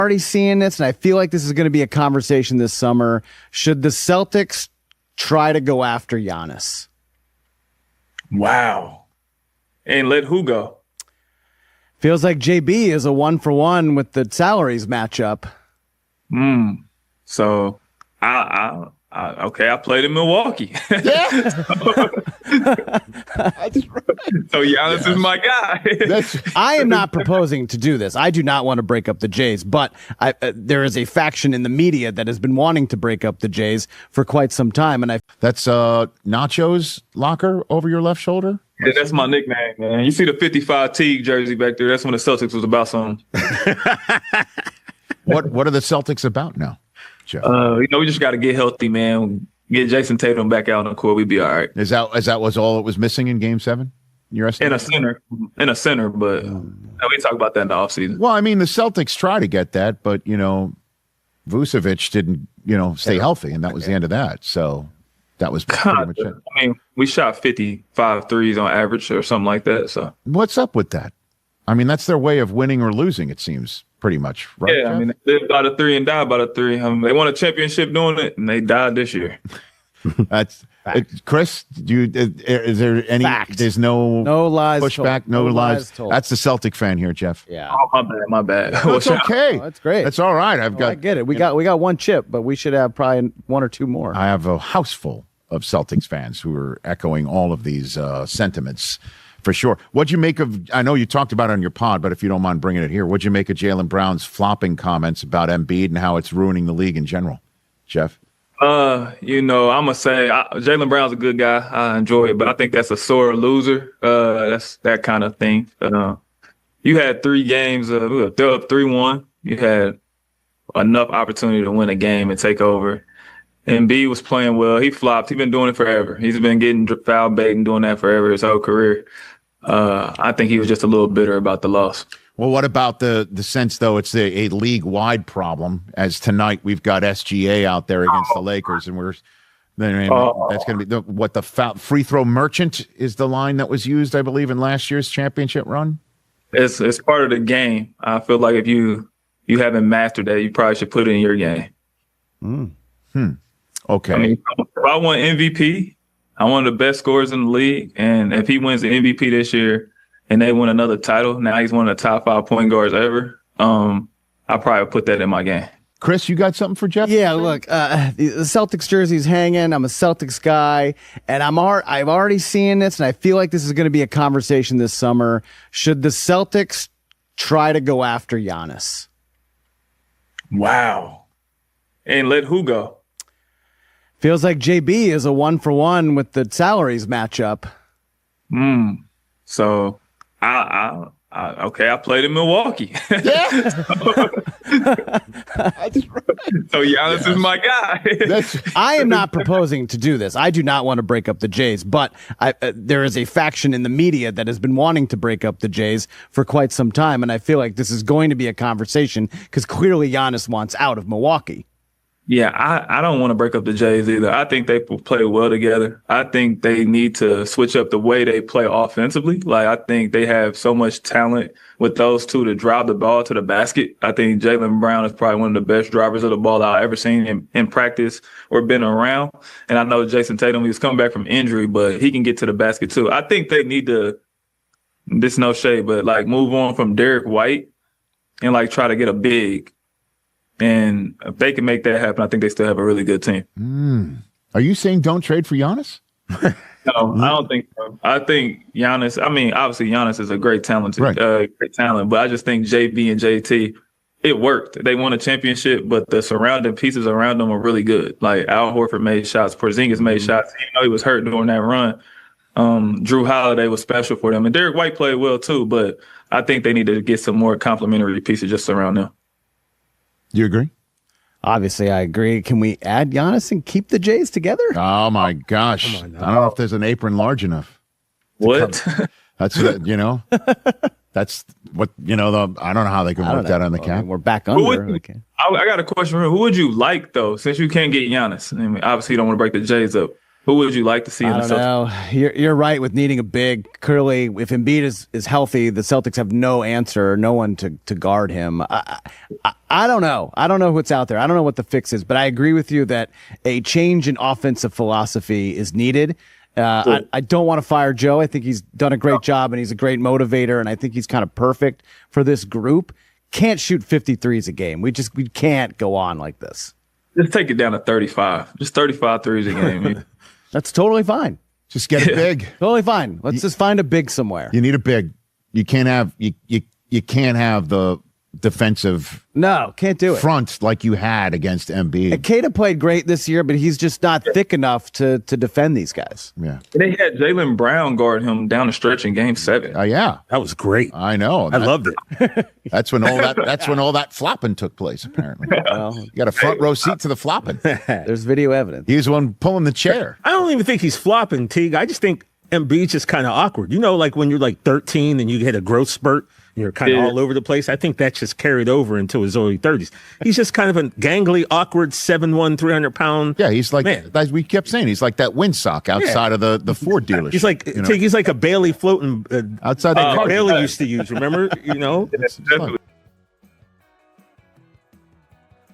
Already seeing this, and I feel like this is going to be a conversation this summer. Should the Celtics try to go after Giannis? Wow. And let who go? Feels like JB is a 1-for-1 with the salaries matchup. So I played in Milwaukee. Yeah. That's right. So Giannis is my guy. I am not proposing to do this. I do not want to break up the Jays, but there is a faction in the media that has been wanting to break up the Jays for quite some time. And That's Nacho's locker over your left shoulder? Yeah, that's my nickname, man. You see the 55 Teague jersey back there? That's when the Celtics was about something. What are the Celtics about now, Jeff? We just got to get healthy, man. Get Jason Tatum back out on the court. We'd be all right. Is that was all it was missing in Game 7? Your estimate? In a center, but we talk about that in the offseason. Well, I mean, the Celtics try to get that, but Vucevic didn't stay healthy, and that was the end of that. So that was pretty much it. I mean, we shot 55 threes on average or something like that. So what's up with that? I mean, that's their way of winning or losing, it seems, pretty much, right? Yeah, Jeff? I mean, they live by the three and die by the three. They won a championship doing it, and they died this year. That's Chris. Is there any? Fact. There's no lies pushback, told. no lies. Told. That's the Celtic fan here, Jeff. Yeah. Oh, my bad. That's okay. Oh, that's great. That's all right. I get it. We got one chip, but we should have probably one or two more. I have a house full of Celtics fans who are echoing all of these sentiments. For sure. What'd you make of, I know you talked about it on your pod, but if you don't mind bringing it here, what'd you make of Jaylen Brown's flopping comments about Embiid and how it's ruining the league in general, Jeff? I'm going to say Jaylen Brown's a good guy. I enjoy it, but I think that's a sore loser. That's that kind of thing. You had 3 games, they're up 3-1. You had enough opportunity to win a game and take over. Embiid was playing well. He flopped. He's been doing it forever. He's been getting foul bait and doing that forever his whole career. I think he was just a little bitter about the loss. Well, what about the sense, though, it's a league-wide problem, as tonight we've got SGA out there against the Lakers, and that's going to be the free throw merchant is the line that was used, I believe, in last year's championship run? It's part of the game. I feel like if you haven't mastered that, you probably should put it in your game. Okay. I mean, if I want MVP, I want the best scorers in the league, and if he wins the MVP this year, and they win another title, now he's one of the top 5 point guards ever. I probably put that in my game. Chris, you got something for Jeff? Yeah, look, the Celtics jersey's hanging. I'm a Celtics guy, and I've already seen this, and I feel like this is going to be a conversation this summer. Should the Celtics try to go after Giannis? Wow. And let who go? Feels like JB is a 1-for-1 with the salaries matchup. So I played in Milwaukee. Yeah. That's right. So Giannis is my guy. I am not proposing to do this. I do not want to break up the Jays, but there is a faction in the media that has been wanting to break up the Jays for quite some time, and I feel like this is going to be a conversation because clearly Giannis wants out of Milwaukee. Yeah, I don't want to break up the Jays either. I think they play well together. I think they need to switch up the way they play offensively. Like, I think they have so much talent with those two to drive the ball to the basket. I think Jaylen Brown is probably one of the best drivers of the ball I've ever seen in practice or been around. And I know Jason Tatum, he was coming back from injury, but he can get to the basket too. I think they need to, this no shade, but like move on from Derek White and like try to get a big. And if they can make that happen, I think they still have a really good team. Are you saying don't trade for Giannis? No, I don't think so. I think Giannis, I mean, obviously Giannis is a great talent, but I just think JB and JT, it worked. They won a championship, but the surrounding pieces around them are really good. Like Al Horford made shots, Porzingis made shots. Even though he was hurt during that run, Drew Holiday was special for them. And Derek White played well too, but I think they need to get some more complementary pieces just around them. You agree? Obviously, I agree. Can we add Giannis and keep the Jays together? Oh, my gosh. I don't know if there's an apron large enough. What? That's what, that's what, I don't know how they can work that on the cap. We're back under. I got a question for you. Who would you like, though, since you can't get Giannis? I mean, obviously, you don't want to break the Jays up. Who would you like to see in I the don't Celtics? know. You're right with needing a big. Clearly, if Embiid is healthy, the Celtics have no answer, no one to guard him. I don't know. I don't know what's out there. I don't know what the fix is, but I agree with you that a change in offensive philosophy is needed. I don't want to fire Joe. I think he's done a great job and he's a great motivator, and I think he's kind of perfect for this group. Can't shoot 53s a game. We can't go on like this. Just take it down to 35. Just 35 threes a game. That's totally fine. Just get it big. Totally fine. Let's just find a big somewhere. You need a big. You can't have you can't have the defensive No, can't do it. front like you had against Embiid. Akeda played great this year, but he's just not thick enough to defend these guys. Yeah. They had Jaylen Brown guard him down the stretch in Game 7. Yeah. That was great. I know. I loved it. That's when all that flopping took place, apparently. Well, You got a front row seat to the flopping. there's video evidence. He's the one pulling the chair. I don't even think he's flopping, Teague. I just think Embiid's just kind of awkward. You know, like when you're like 13 and you hit a growth spurt and you're kind of all over the place. I think that's just carried over into his early 30s. He's just kind of a gangly, awkward 7'1", 300-pound. Yeah, he's like, man. as we kept saying, he's like that windsock outside of the Ford dealership. He's like you know? he's like a Bailey floating Outside the car. Bailey used to use. Remember, you know. Definitely.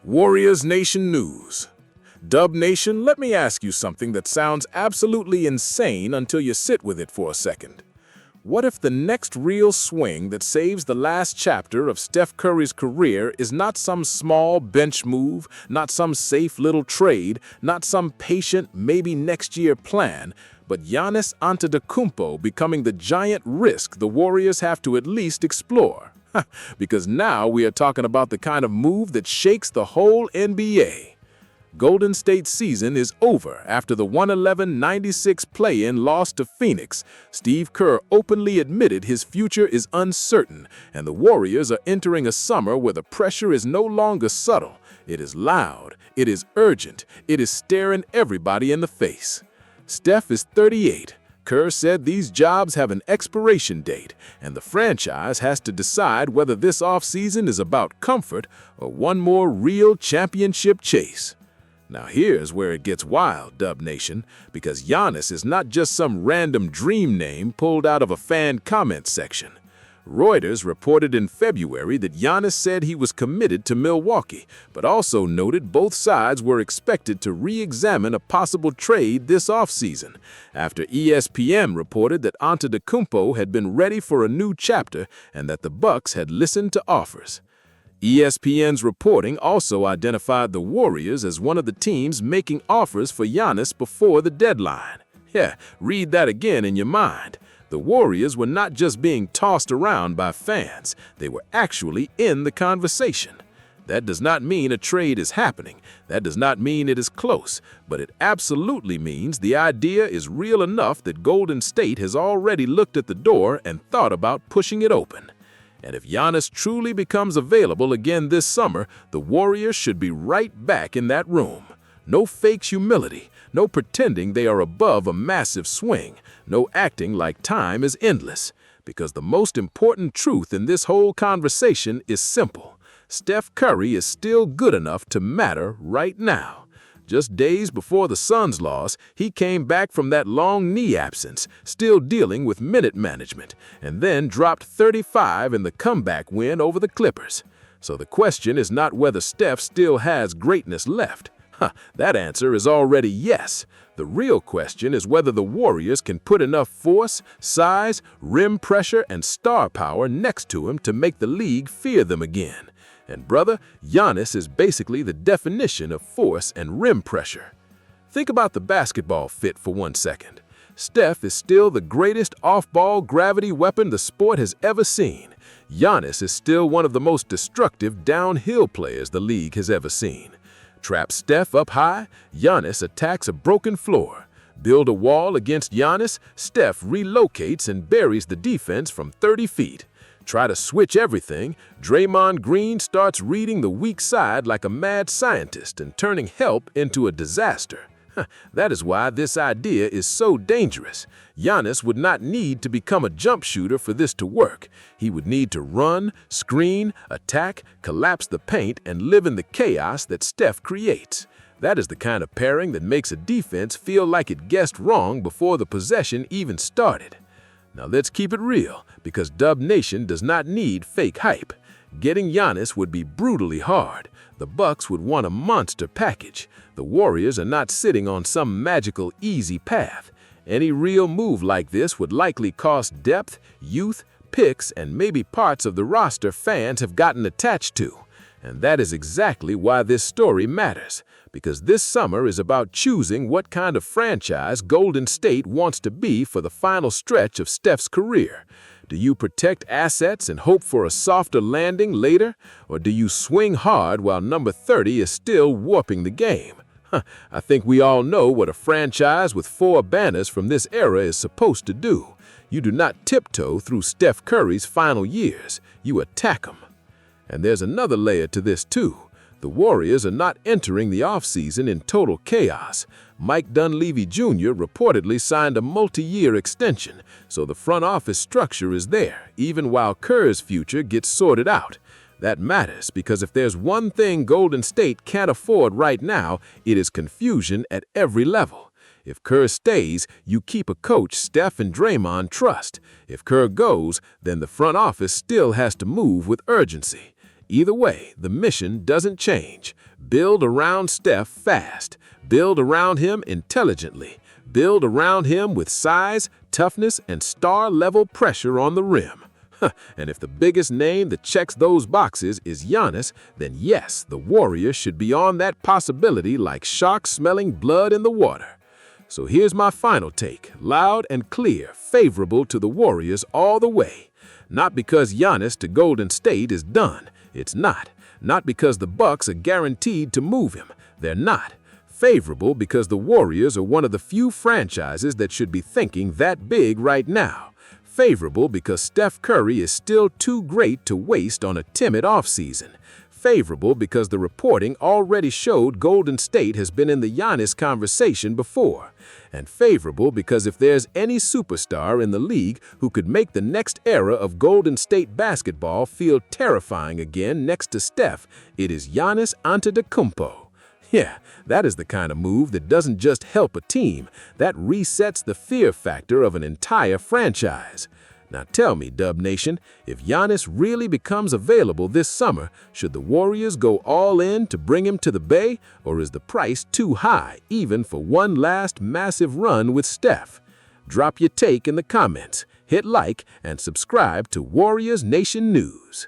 Warriors Nation News. Dub Nation, let me ask you something that sounds absolutely insane until you sit with it for a second. What if the next real swing that saves the last chapter of Steph Curry's career is not some small bench move, not some safe little trade, not some patient maybe next year plan, but Giannis Antetokounmpo becoming the giant risk the Warriors have to at least explore? Because now we are talking about the kind of move that shakes the whole NBA. Golden State's season is over after the 111-96 play-in loss to Phoenix. Steve Kerr openly admitted his future is uncertain, and the Warriors are entering a summer where the pressure is no longer subtle. It is loud, it is urgent, it is staring everybody in the face. Steph is 38. Kerr said these jobs have an expiration date, and the franchise has to decide whether this offseason is about comfort or one more real championship chase. Now here's where it gets wild, Dub Nation, because Giannis is not just some random dream name pulled out of a fan comment section. Reuters reported in February that Giannis said he was committed to Milwaukee, but also noted both sides were expected to re-examine a possible trade this offseason, after ESPN reported that Antetokounmpo had been ready for a new chapter and that the Bucks had listened to offers. ESPN's reporting also identified the Warriors as one of the teams making offers for Giannis before the deadline. Yeah, read that again in your mind. The Warriors were not just being tossed around by fans, they were actually in the conversation. That does not mean a trade is happening. That does not mean it is close, but it absolutely means the idea is real enough that Golden State has already looked at the door and thought about pushing it open. And if Giannis truly becomes available again this summer, the Warriors should be right back in that room. No fake humility, no pretending they are above a massive swing, no acting like time is endless. Because the most important truth in this whole conversation is simple. Steph Curry is still good enough to matter right now. Just days before the Suns' loss, he came back from that long knee absence, still dealing with minute management, and then dropped 35 in the comeback win over the Clippers. So the question is not whether Steph still has greatness left. That answer is already yes. The real question is whether the Warriors can put enough force, size, rim pressure, and star power next to him to make the league fear them again. And brother, Giannis is basically the definition of force and rim pressure. Think about the basketball fit for 1 second. Steph is still the greatest off-ball gravity weapon the sport has ever seen. Giannis is still one of the most destructive downhill players the league has ever seen. Trap Steph up high, Giannis attacks a broken floor. Build a wall against Giannis, Steph relocates and buries the defense from 30 feet. Try to switch everything, Draymond Green starts reading the weak side like a mad scientist and turning help into a disaster. That is why this idea is so dangerous. Giannis would not need to become a jump shooter for this to work. He would need to run, screen, attack, collapse the paint, and live in the chaos that Steph creates. That is the kind of pairing that makes a defense feel like it guessed wrong before the possession even started. Now let's keep it real, because Dub Nation does not need fake hype. Getting Giannis would be brutally hard. The Bucks would want a monster package. The Warriors are not sitting on some magical easy path. Any real move like this would likely cost depth, youth, picks, and maybe parts of the roster fans have gotten attached to. And that is exactly why this story matters, because this summer is about choosing what kind of franchise Golden State wants to be for the final stretch of Steph's career. Do you protect assets and hope for a softer landing later, or do you swing hard while number 30 is still warping the game? I think we all know what a franchise with 4 banners from this era is supposed to do. You do not tiptoe through Steph Curry's final years. You attack him. And there's another layer to this too. The Warriors are not entering the offseason in total chaos. Mike Dunleavy Jr. reportedly signed a multi-year extension, so the front office structure is there, even while Kerr's future gets sorted out. That matters because if there's one thing Golden State can't afford right now, it is confusion at every level. If Kerr stays, you keep a coach Steph and Draymond trust. If Kerr goes, then the front office still has to move with urgency. Either way, the mission doesn't change. Build around Steph fast. Build around him intelligently. Build around him with size, toughness, and star-level pressure on the rim. And if the biggest name that checks those boxes is Giannis, then yes, the Warriors should be on that possibility like sharks smelling blood in the water. So here's my final take, loud and clear, favorable to the Warriors all the way. Not because Giannis to Golden State is done. It's not. Not because the Bucks are guaranteed to move him. They're not. Favorable because the Warriors are one of the few franchises that should be thinking that big right now. Favorable because Steph Curry is still too great to waste on a timid offseason. Favorable because the reporting already showed Golden State has been in the Giannis conversation before. And favorable because if there's any superstar in the league who could make the next era of Golden State basketball feel terrifying again next to Steph, it is Giannis Antetokounmpo. Yeah, that is the kind of move that doesn't just help a team, that resets the fear factor of an entire franchise. Now tell me, Dub Nation, if Giannis really becomes available this summer, should the Warriors go all in to bring him to the Bay, or is the price too high even for one last massive run with Steph? Drop your take in the comments, hit like, and subscribe to Warriors Nation News.